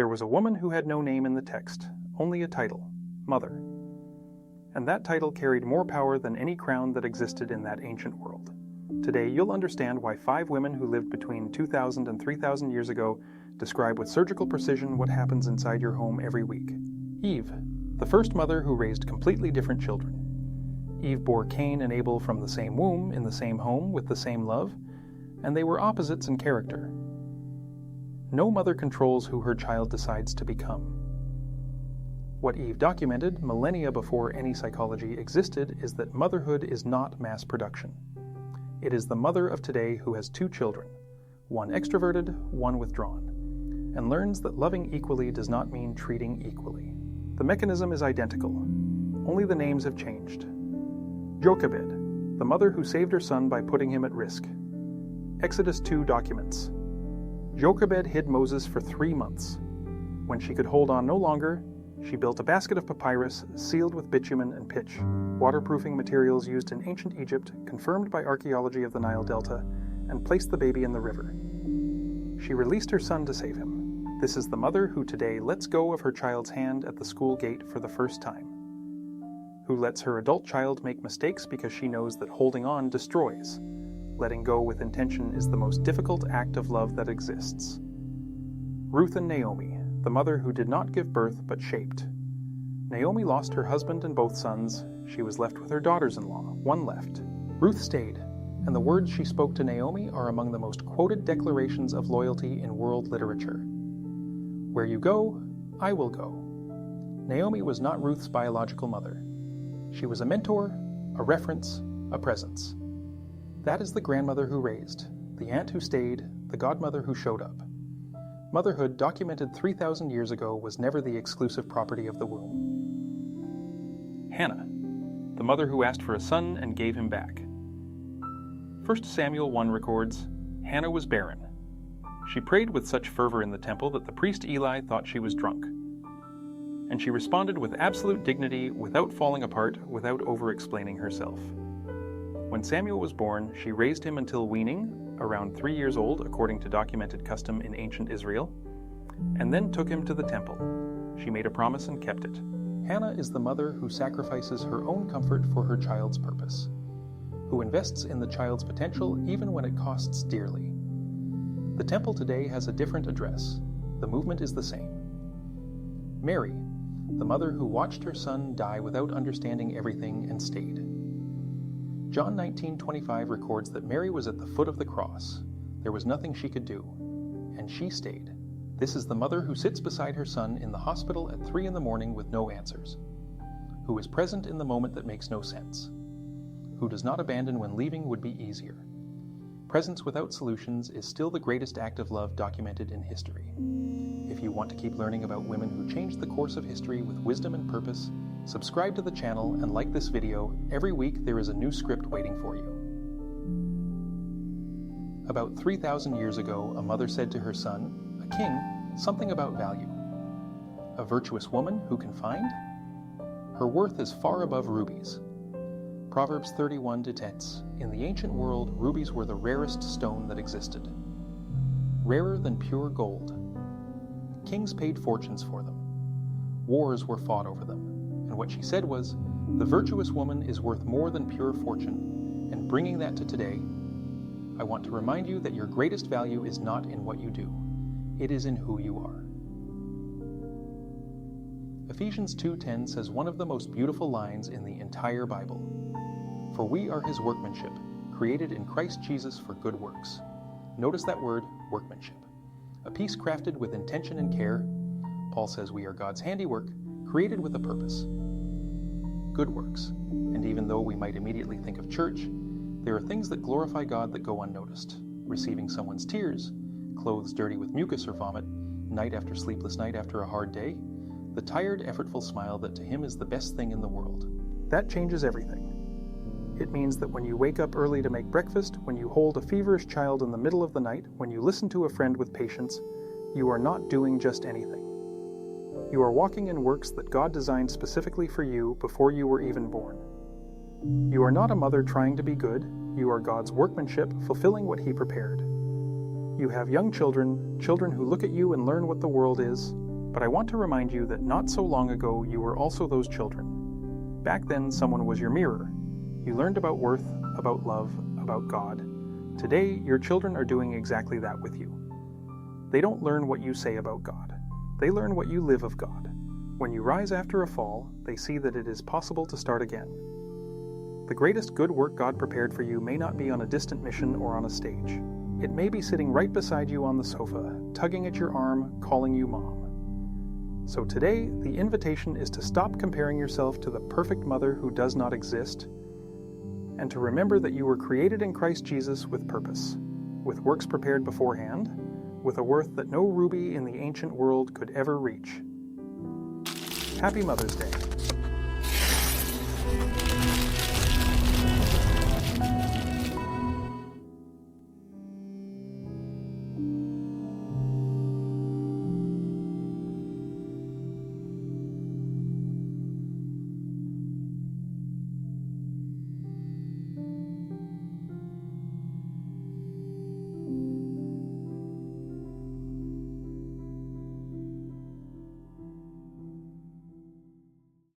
There was a woman who had no name in the text, only a title, Mother. And that title carried more power than any crown that existed in that ancient world. Today, you'll understand why 5 women who lived between 2,000 and 3,000 years ago describe with surgical precision what happens inside your home every week. Eve, the first mother who raised completely different children. Eve bore Cain and Abel from the same womb, in the same home, with the same love, and they were opposites in character. No mother controls who her child decides to become. What Eve documented, millennia before any psychology existed, is that motherhood is not mass production. It is the mother of today who has 2 children, one extroverted, one withdrawn, and learns that loving equally does not mean treating equally. The mechanism is identical, only the names have changed. Jochebed, the mother who saved her son by putting him at risk. Exodus 2 documents. Jochebed hid Moses for 3 months. When she could hold on no longer, she built a basket of papyrus sealed with bitumen and pitch, waterproofing materials used in ancient Egypt, confirmed by archaeology of the Nile Delta, and placed the baby in the river. She released her son to save him. This is the mother who today lets go of her child's hand at the school gate for the first time, who lets her adult child make mistakes because she knows that holding on destroys. Letting go with intention is the most difficult act of love that exists. Ruth and Naomi, the mother who did not give birth but shaped. Naomi lost her husband and both sons. She was left with her daughters-in-law, one left. Ruth stayed, and the words she spoke to Naomi are among the most quoted declarations of loyalty in world literature. Where you go, I will go. Naomi was not Ruth's biological mother. She was a mentor, a reference, a presence. That is the grandmother who raised, the aunt who stayed, the godmother who showed up. Motherhood, documented 3,000 years ago, was never the exclusive property of the womb. Hannah, the mother who asked for a son and gave him back. 1 Samuel 1 records, Hannah was barren. She prayed with such fervor in the temple that the priest Eli thought she was drunk. And she responded with absolute dignity, without falling apart, without over-explaining herself. When Samuel was born, she raised him until weaning, around 3 years old according to documented custom in ancient Israel, and then took him to the temple. She made a promise and kept it. Hannah is the mother who sacrifices her own comfort for her child's purpose, who invests in the child's potential even when it costs dearly. The temple today has a different address. The movement is the same. Mary, the mother who watched her son die without understanding everything and stayed. John 19:25 records that Mary was at the foot of the cross. There was nothing she could do, and she stayed. This is the mother who sits beside her son in the hospital at 3 a.m. with no answers, who is present in the moment that makes no sense, who does not abandon when leaving would be easier. Presence without solutions is still the greatest act of love documented in history. If you want to keep learning about women who changed the course of history with wisdom and purpose, subscribe to the channel and like this video. Every week there is a new script waiting for you. About 3,000 years ago, a mother said to her son, a king, something about value. A virtuous woman who can find? Her worth is far above rubies. Proverbs 31 dictates, in the ancient world, rubies were the rarest stone that existed. Rarer than pure gold. Kings paid fortunes for them. Wars were fought over them. And what she said was, the virtuous woman is worth more than pure fortune, and bringing that to today, I want to remind you that your greatest value is not in what you do, it is in who you are. Ephesians 2:10 says one of the most beautiful lines in the entire Bible. For we are his workmanship, created in Christ Jesus for good works. Notice that word, workmanship. A piece crafted with intention and care. Paul says we are God's handiwork, created with a purpose. Good works. And even though we might immediately think of church, there are things that glorify God that go unnoticed. Receiving someone's tears, clothes dirty with mucus or vomit, night after sleepless night after a hard day, the tired, effortful smile that to him is the best thing in the world. That changes everything. It means that when you wake up early to make breakfast, when you hold a feverish child in the middle of the night, when you listen to a friend with patience, you are not doing just anything. You are walking in works that God designed specifically for you before you were even born. You are not a mother trying to be good. You are God's workmanship, fulfilling what he prepared. You have young children, children who look at you and learn what the world is, But I want to remind you that not so long ago you were also those children. Back then, someone was your mirror. You learned about worth, about love, about God. Today, your children are doing exactly that with you. They don't learn what you say about God. They learn what you live of God. When you rise after a fall, they see that it is possible to start again. The greatest good work God prepared for you may not be on a distant mission or on a stage. It may be sitting right beside you on the sofa, tugging at your arm, calling you mom. So today, the invitation is to stop comparing yourself to the perfect mother who does not exist, and to remember that you were created in Christ Jesus with purpose, with works prepared beforehand, with a worth that no ruby in the ancient world could ever reach. Happy Mother's Day.